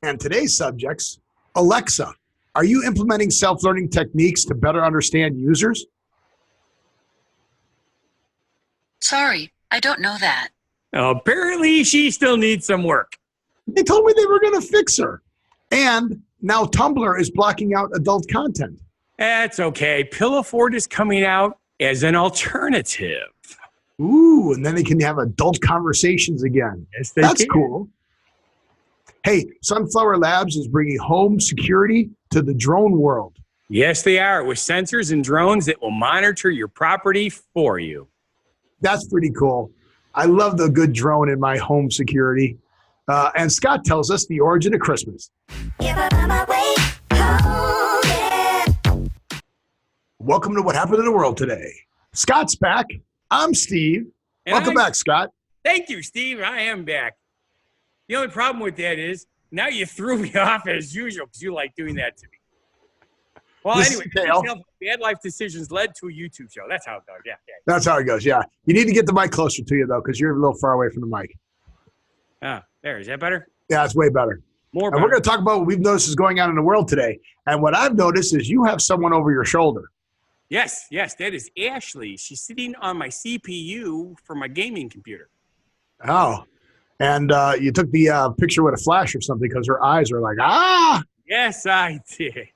And today's subjects, Alexa, are you implementing self-learning techniques to better understand users? Sorry, I don't know that. Apparently, she still needs some work. They told me they were going to fix her. And now Tumblr is blocking out adult content. That's okay. Pillowfort is coming out as an alternative. Ooh, and then they can have adult conversations again. Yes, they That's can. cool. Hey, Sunflower Labs is bringing home security to the drone world. Yes, they are, with sensors and drones that will monitor your property for you. That's pretty cool. I love the good drone in my home security. And Scott tells us the origin of Christmas. Welcome to What Happened in the World Today. Scott's back. I'm Steve. Welcome back, Scott. Thank you, Steve. I am back. The only problem with that is now you threw me off as usual because you like doing that to me. Well, This anyway, is Dale. bad life decisions led to a YouTube show. That's how it goes. Yeah. That's how it goes, yeah. You need to get the mic closer to you, though, because you're a little far away from the mic. Ah, there. Is that better? Yeah, it's way better. More And better. we're going to talk about what we've noticed is going on in the world today. And what I've noticed is you have someone over your shoulder. Yes, that is Ashley. She's sitting on my CPU for my gaming computer. Oh. And you took the picture with a flash or something because her eyes are like, ah! Yes, I did.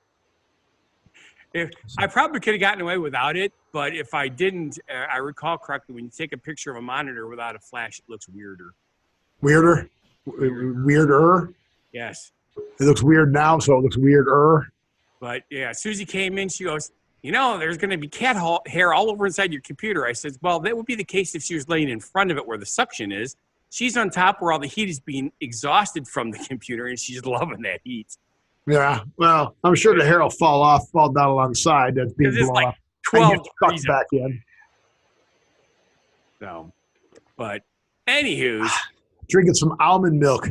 I probably could have gotten away without it, but if I didn't, I recall correctly, when you take a picture of a monitor without a flash, it looks weirder. Weirder? Weirder? Yes. It looks weird now, so it looks weirder. But yeah, Susie came in, she goes, there's going to be cat hair all over inside your computer. I said, well, that would be the case if she was laying in front of it where the suction is. She's on top where all the heat is being exhausted from the computer, and she's loving that heat. Yeah, well, I'm sure the hair will fall down along the side. That's being Because it's blown like off. 12 And get degrees. sucked back in. So, but anywho, Drinking some almond milk.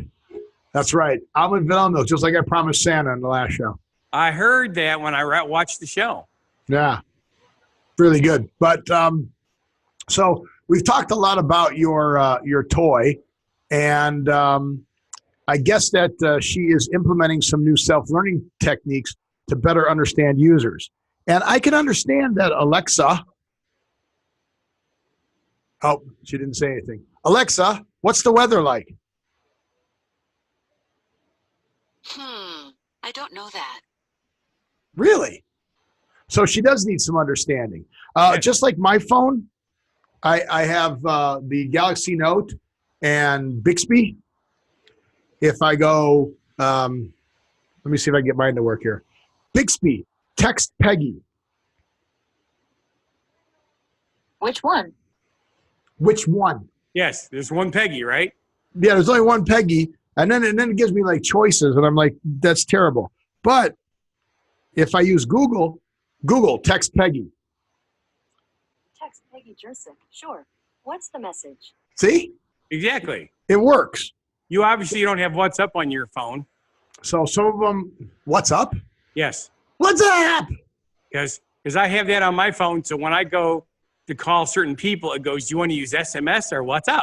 That's right, almond vanilla milk, just like I promised Santa in the last show. I heard that when I watched the show. Yeah, really good. But so we've talked a lot about your toy, and I guess that she is implementing some new self-learning techniques to better understand users. And I can understand that Alexa. Oh, she didn't say anything. Alexa, what's the weather like? I don't know that. Really? So she does need some understanding. Just like my phone, I have the Galaxy Note and Bixby. If I go, let me see if I can get mine to work here. Bixby, text Peggy. Which one? Which one? Yes, there's one Peggy, right? Yeah, there's only one Peggy, and then it gives me like choices, and I'm like, that's terrible. But if I use Google, text Peggy. Text Peggy Jersic. Sure. What's the message? See? Exactly. It works. You obviously don't have WhatsApp on your phone. So some of them, what's up? Yes. What's up? Because I have that on my phone, so when I go to call certain people, it goes, do you want to use SMS or WhatsApp?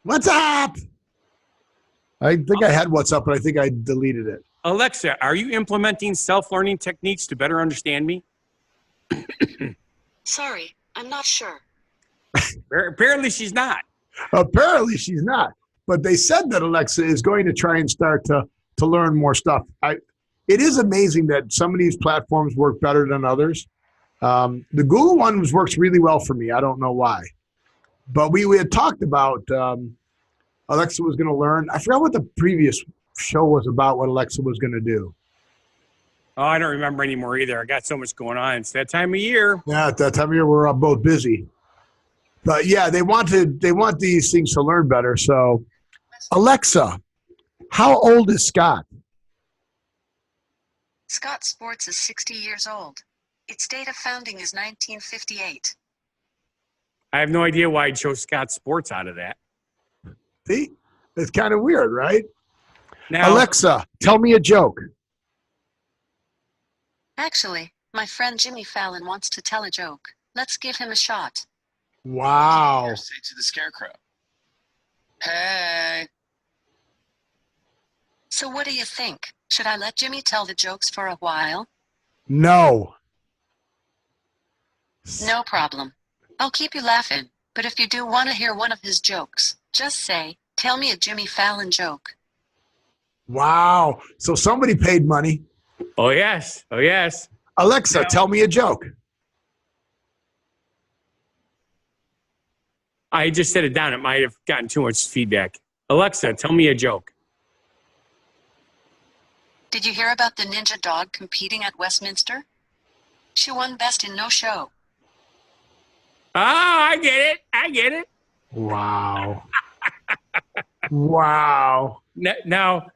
What's up? I think I had WhatsApp, but I think I deleted it. Alexa, are you implementing self-learning techniques to better understand me? Sorry, I'm not sure. Apparently she's not. Apparently she's not. But they said that Alexa is going to try and start to learn more stuff. It is amazing that some of these platforms work better than others. The Google one works really well for me. I don't know why. But we had talked about Alexa was going to learn. I forgot what the previous show was about, what Alexa was going to do. Oh, I don't remember anymore either. I got so much going on. It's that time of year. Yeah, at that time of year, we're both busy. But yeah, they want these things to learn better. So, Alexa, how old is Scott? Scott Sports is 60 years old. Its date of founding is 1958. I have no idea why I chose Scott Sports out of that. See, it's kind of weird, right? Now, Alexa, tell me a joke. Actually, my friend Jimmy Fallon wants to tell a joke. Let's give him a shot. Wow. Say to the scarecrow, hey. So what do you think? Should I let Jimmy tell the jokes for a while? No. No problem. I'll keep you laughing, but if you do want to hear one of his jokes, just say, tell me a Jimmy Fallon joke. Wow. So somebody paid money. Oh, yes. Oh, yes. Alexa, Yeah. tell me a joke. I just said it down. It might have gotten too much feedback. Alexa, tell me a joke. Did you hear about the ninja dog competing at Westminster? She won Best in No Show. Ah, I get it. I get it. Wow. Wow. Now,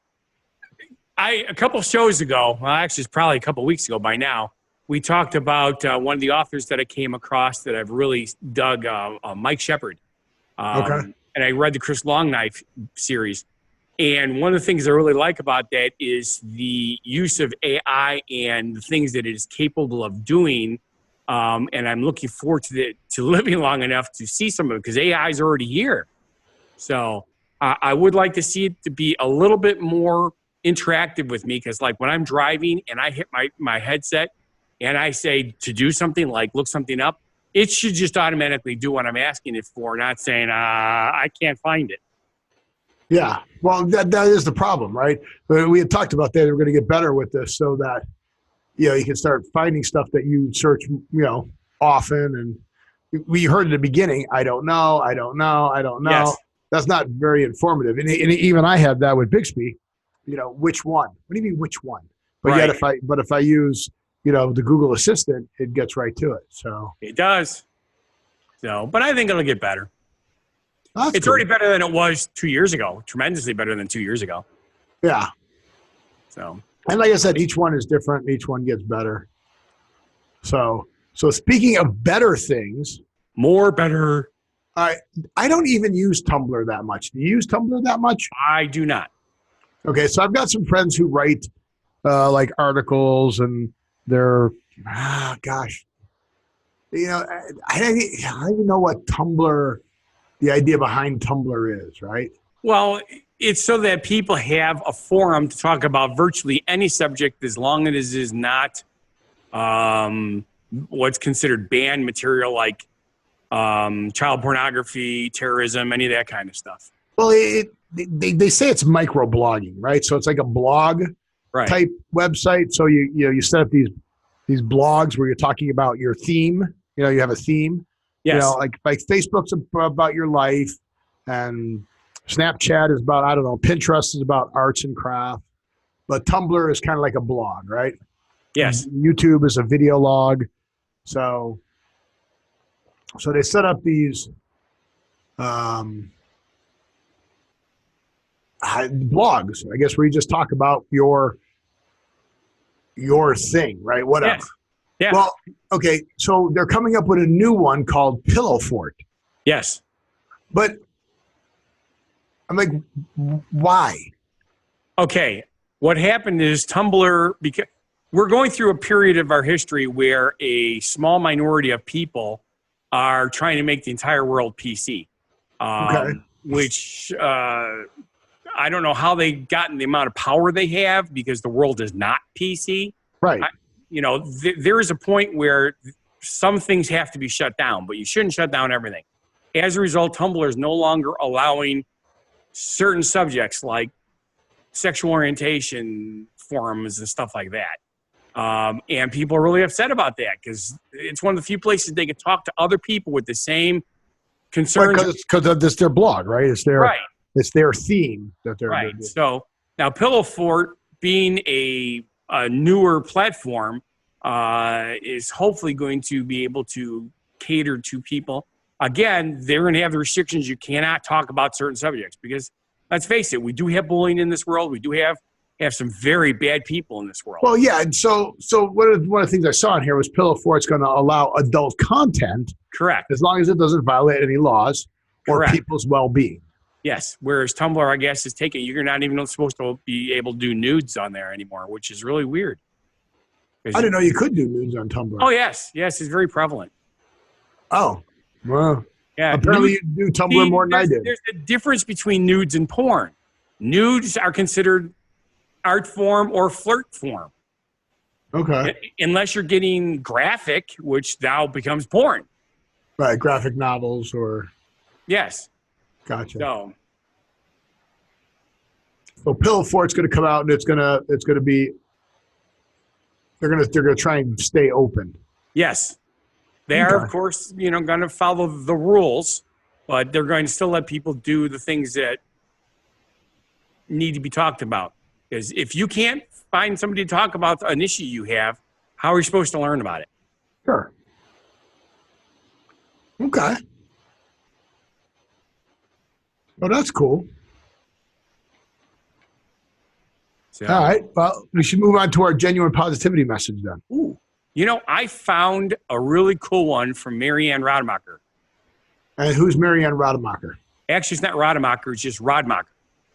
a couple shows ago, well, actually, it's probably a couple weeks ago by now, we talked about one of the authors that I came across that I've really dug, Mike Shepard. Okay. And I read the Chris Longknife series. And one of the things I really like about that is the use of AI and the things that it is capable of doing. And I'm looking forward to living long enough to see some of it because AI is already here. So I would like to see it to be a little bit more interactive with me because like when I'm driving and I hit my headset and I say to do something like look something up, it should just automatically do what I'm asking it for, not saying, I can't find it. Yeah. Well, that is the problem, right? But we had talked about that. We're going to get better with this so that, you can start finding stuff that you search, often. And we heard at the beginning, I don't know. Yes. That's not very informative. And even I had that with Bixby, which one? What do you mean, which one? But Right. yet if I use, the Google Assistant, it gets right to it. So It does. So, but I think it'll get better. It's cool. already better than it was 2 years ago. Tremendously better than 2 years ago. Yeah. So, And like I said, each one is different. Each one gets better. So speaking of better things, more better. I don't even use Tumblr that much. Do you use Tumblr that much? I do not. Okay, so I've got some friends who write like articles, and they're gosh, I don't even know what Tumblr. The idea behind Tumblr is, right? Well, it's so that people have a forum to talk about virtually any subject as long as it is not what's considered banned material like child pornography, terrorism, any of that kind of stuff. Well, they say it's microblogging, right? So it's like a blog type website. So you set up these blogs where you're talking about your theme. You have a theme. Yes. Like Facebook's about your life, and Snapchat is about, I don't know, Pinterest is about arts and craft, but Tumblr is kind of like a blog, right? Yes. YouTube is a video log. So they set up these blogs, I guess, where you just talk about your thing, right? Whatever. Yes. Yeah. Well, okay, so they're coming up with a new one called Pillowfort. Yes. But I'm like, why? Okay. What happened is Tumblr, because we're going through a period of our history where a small minority of people are trying to make the entire world PC. Which I don't know how they gotten the amount of power they have because the world is not PC. Right. There is a point where some things have to be shut down, but you shouldn't shut down everything. As a result, Tumblr is no longer allowing certain subjects like sexual orientation forums and stuff like that. And people are really upset about that because it's one of the few places they can talk to other people with the same concerns. Because it's their blog, right? It's their theme that they're right. So now Pillowfort, being a newer platform, is hopefully going to be able to cater to people. Again, they're going to have the restrictions. You cannot talk about certain subjects because, let's face it, we do have bullying in this world. We do have some very bad people in this world. Well, yeah. And so one of the things I saw in here was Pillowfort's going to allow adult content. Correct. As long as it doesn't violate any laws or people's well-being. Yes. Whereas Tumblr, I guess, is taking, you're not even supposed to be able to do nudes on there anymore, which is really weird. I didn't know you could do nudes on Tumblr. Oh, yes. Yes, it's very prevalent. Oh, well. Yeah. Apparently you do Tumblr more than I did. There's a difference between nudes and porn. Nudes are considered art form or flirt form. Okay. Unless you're getting graphic, which now becomes porn. Right. Graphic novels or. Yes. Gotcha. So Pillowfort's going to come out and it's going to be. They're going to try and stay open. yes, they are, of course, going to follow the rules, but they're going to still let people do the things that need to be talked about. Because if you can't find somebody to talk about an issue you have, how are you supposed to learn about it? Sure. Okay. Well, that's cool. So, All right. Well, we should move on to our genuine positivity message then. ooh. I found a really cool one from Marianne Rademacher. And who's Marianne Rademacher? Actually, it's not Rademacher, it's just Rodmacher.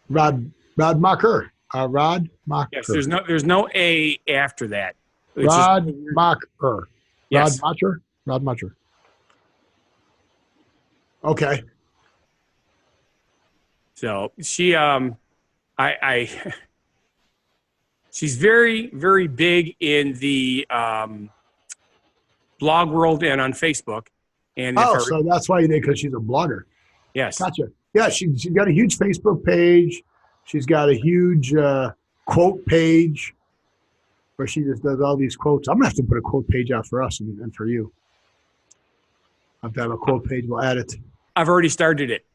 Radmacher. Radmacher. Yes, there's no A after that. It's Radmacher. Yes. Radmacher. Okay. So she she's very, very big in the blog world and on Facebook. And so that's why you did, because she's a blogger. yes. Gotcha. Yeah, she's got a huge Facebook page. She's got a huge quote page where she just does all these quotes. I'm going to have to put a quote page out for us and for you. I'll have to have a quote page. We'll add it. I've already started it.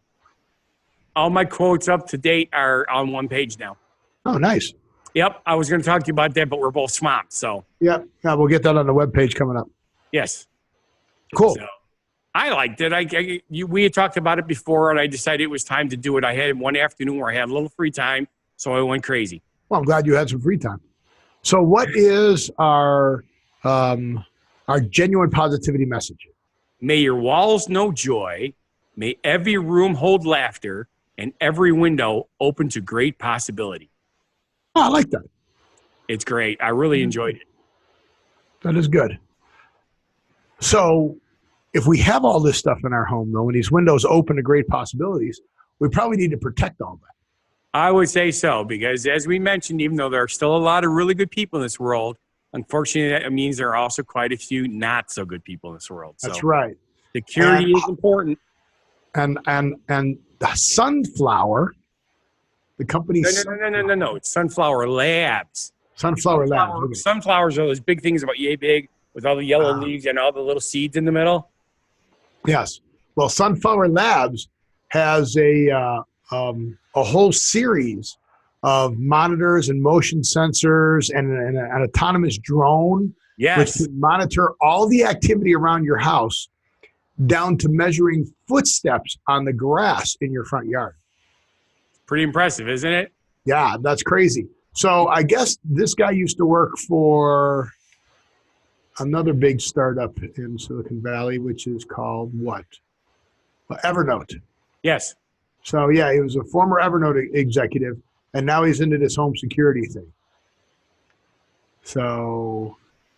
All my quotes up to date are on one page now. Oh, nice. Yep. I was going to talk to you about that, but we're both swamped. So Yeah, we'll get that on the webpage coming up. yes. Cool. So, I liked it. We had talked about it before, and I decided it was time to do it. I had one afternoon where I had a little free time, so I went crazy. Well, I'm glad you had some free time. So what is our genuine positivity message? May your walls know joy. May every room hold laughter and every window open to great possibility. Oh, I like that. It's great. I really enjoyed it. That is good. So if we have all this stuff in our home, though, and these windows open to great possibilities, we probably need to protect all that. I would say so, because as we mentioned, even though there are still a lot of really good people in this world, unfortunately, that means there are also quite a few not so good people in this world. That's so right. Security is important. And the Sunflower, the company. No. It's Sunflower Labs. Sunflower Labs. Okay. Sunflowers are those big things about yay big with all the yellow leaves and all the little seeds in the middle. Yes. Well, Sunflower Labs has a whole series of monitors and motion sensors and an autonomous drone, which can monitor all the activity around your house, down to measuring footsteps on the grass in your front yard. Pretty impressive, isn't it? Yeah, that's crazy. So I guess this guy used to work for another big startup in Silicon Valley, which is called what? Evernote. Yes. So yeah, he was a former Evernote executive, and now he's into this home security thing. So.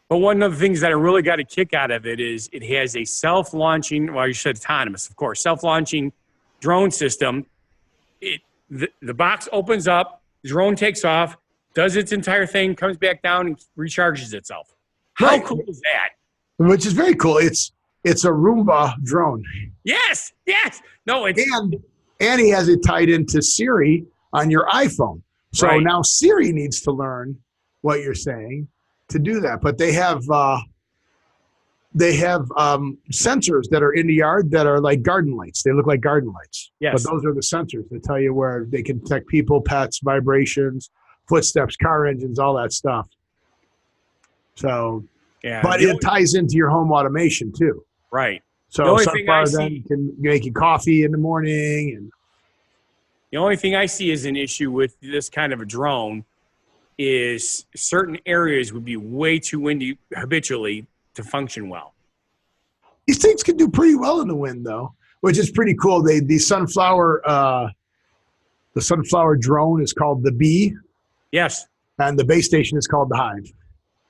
But one of the things that I really got a kick out of it is it has a self-launching, well, you said autonomous, of course, self-launching drone system. The box opens up, drone takes off, does its entire thing, comes back down, and recharges itself. How cool is that? Which is very cool. It's a Roomba drone. Yes. No, it's and he has it tied into Siri on your iPhone. So now Siri needs to learn what you're saying to do that. But they have sensors that are in the yard that are like garden lights. They look like garden lights. Yes. But those are the sensors that tell you where they can detect people, pets, vibrations, footsteps, car engines, all that stuff. So, but it ties into your home automation too. Right. So Sunflower then can make you coffee in the morning. And the only thing I see as an issue with this kind of a drone is certain areas would be way too windy habitually to function well. These things can do pretty well in the wind, though, which is pretty cool. The sunflower drone is called the Bee. Yes. And the base station is called the Hive.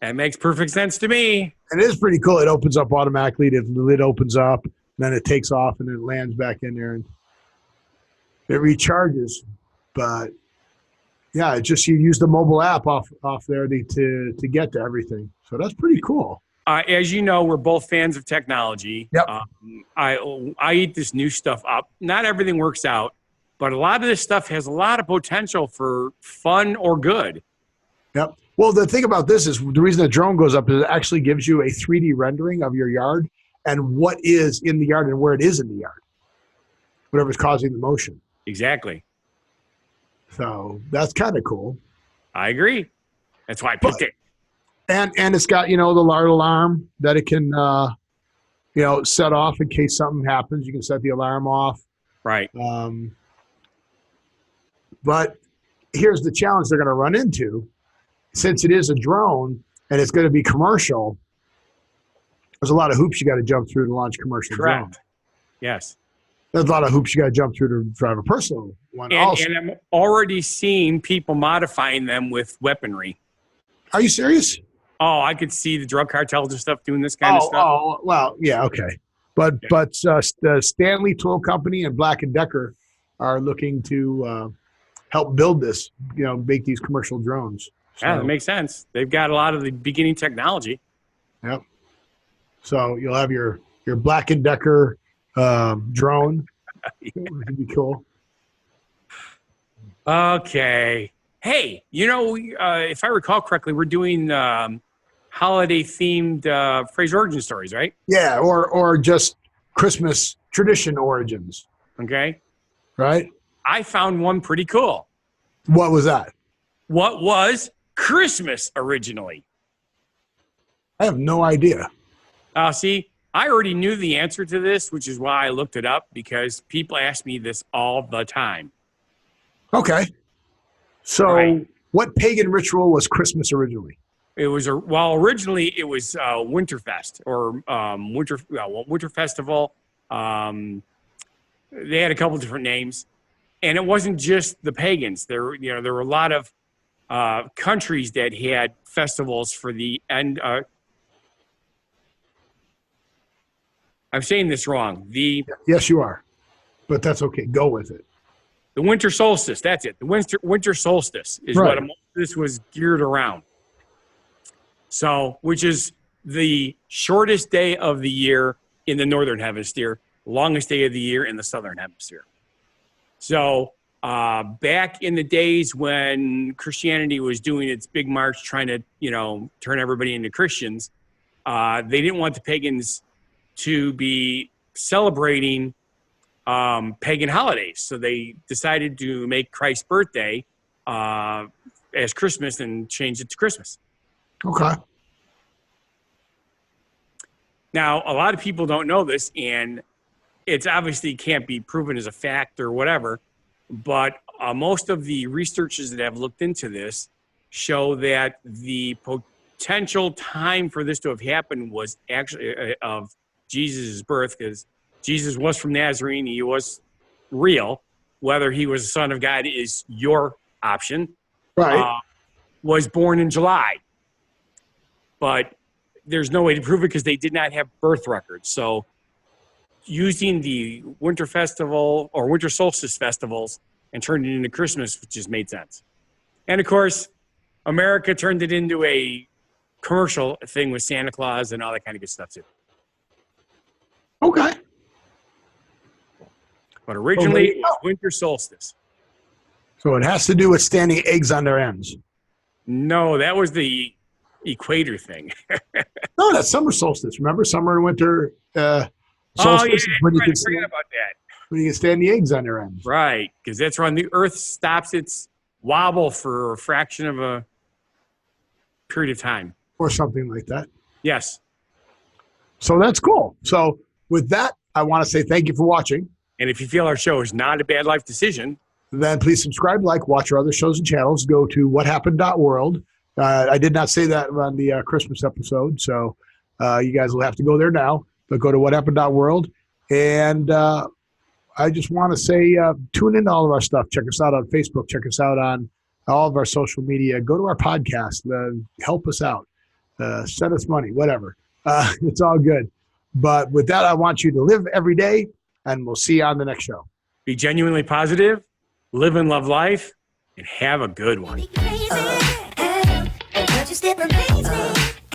That makes perfect sense to me. And it is pretty cool. It opens up automatically. The lid opens up, then it takes off, and then it lands back in there, and it recharges. But Yeah, it's just you use the mobile app off there to get to everything. So that's pretty cool. As you know, we're both fans of technology. Yep. I eat this new stuff up. Not everything works out, but a lot of this stuff has a lot of potential for fun or good. Yep. Well, the thing about this is the reason the drone goes up is it actually gives you a 3D rendering of your yard and what is in the yard and where it is in the yard, whatever's causing the motion. Exactly. So that's kind of cool. I agree. That's why I picked it. And it's got, the alarm that it can, set off in case something happens. You can set the alarm off. Right. But here's the challenge they're going to run into. Since it is a drone and it's going to be commercial, there's a lot of hoops you got to jump through to launch commercial drones. Yes. There's a lot of hoops you got to jump through to drive a personal one. And I'm already seeing people modifying them with weaponry. Are you serious? Oh, I could see the drug cartels and stuff doing this kind of stuff. Oh, well, yeah, okay. But the Stanley Tool Company and Black & Decker are looking to help build this, make these commercial drones. So, yeah, that makes sense. They've got a lot of the beginning technology. Yep. So you'll have your Black & Decker drone. It'd be cool. Okay. Hey, if I recall correctly, we're doing holiday-themed phrase origin stories, right? Yeah, or just Christmas tradition origins. Okay. Right? I found one pretty cool. What was that? What was Christmas originally? I have no idea. See, I already knew the answer to this, which is why I looked it up, because people ask me this all the time. Okay. So Right. What pagan ritual was Christmas originally? It was originally it was Winterfest or Winter Festival. They had a couple different names, and it wasn't just the pagans. There were a lot of countries that had festivals for the end. I'm saying this wrong. Yes, you are, but that's okay. Go with it. The winter solstice. That's it. The winter solstice is Right. what this was geared around. So, which is the shortest day of the year in the northern hemisphere, longest day of the year in the southern hemisphere. So, back in the days when Christianity was doing its big march, trying to turn everybody into Christians, they didn't want the pagans to be celebrating pagan holidays, so they decided to make Christ's birthday as Christmas and change it to Christmas. Okay. Now, a lot of people don't know this, and it's obviously can't be proven as a fact or whatever, but most of the researchers that have looked into this show that the potential time for this to have happened was actually of Jesus' birth, because Jesus was from Nazarene. He was real. Whether he was a son of God is your option. Right. Was born in July. But there's no way to prove it because they did not have birth records. So using the winter festival or winter solstice festivals and turning it into Christmas just made sense. And of course, America turned it into a commercial thing with Santa Claus and all that kind of good stuff too. Okay. But originally it was winter solstice. So it has to do with standing eggs on their ends. No, that was the equator thing. No, that's summer solstice. Remember, summer and winter solstice is when you can stand, about that. when you can stand the eggs on their ends. Right, because that's when the Earth stops its wobble for a fraction of a period of time. Or something like that. Yes. So that's cool. So with that, I want to say thank you for watching. And if you feel our show is not a bad life decision, Then please subscribe, like, watch our other shows and channels. Go to whathappened.world. I did not say that on the Christmas episode, so you guys will have to go there now. But go to whathappened.world. And I just want to say tune into all of our stuff. Check us out on Facebook. Check us out on all of our social media. Go to our podcast. Help us out. Send us money, whatever. It's all good. But with that, I want you to live every day, and we'll see you on the next show. be genuinely positive, live and love life, and have a good one. And don't you still amaze me.